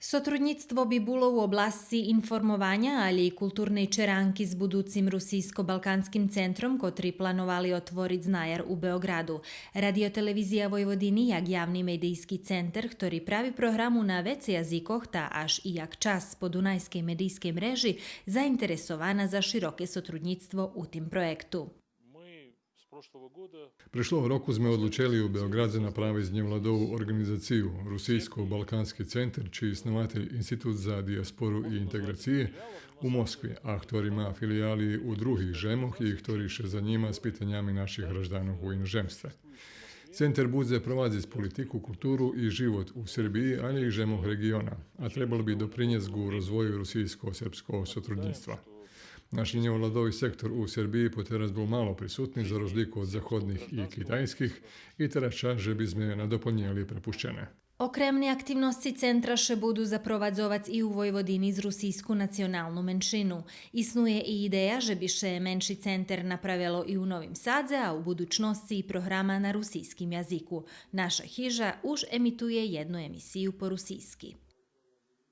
Сотрудництво би було у області інформування, ali i kulturnej čeranki s buducim Rusijsko-Balkanskim centrom, kotri planovali otvoriti znajar u Beogradu. Radiotelevizija Vojvodini jak javni medijski centar, ktorý pravi programu na vec jazikoh, ta až i jak čas po Dunajskej medijskej mreži, zainteresovana za široke sotrudnictvo u tim projektu. Prešlого roku sme odlučili u Beogradze napraviti z njevladovu organizaciju Rusijsko-Balkanski centar, čiji snovatelj Institut za dijasporu i integracije u Moskvi, a ktorý má filijali u drugih žemoh i ktorý še za njima s pitanjami naših graždanov u inozemstve. Centar bude provadziti politiku, kulturu i život u Srbiji, ali i žemoh regiona, a trebalo bi doprinijeti u razvoju rusijsko-srpskog sotrudnictva. Naš njevladovi sektor u Srbiji po teraz bol malo prisutni za razliku od zahodnih i kitajskih i teraz čas, že by sme nadoplnili prepuščene. Окремні активності центра ще буду запровадзоваць і у Vojvodini з російську національну меншину. Існує і ідея, že bi še menší center napravilo i u Novim Sadze, a u budućnosti i programa na rusijskim jaziku. Naša hiža už emituje jednu emisiju po rusijski.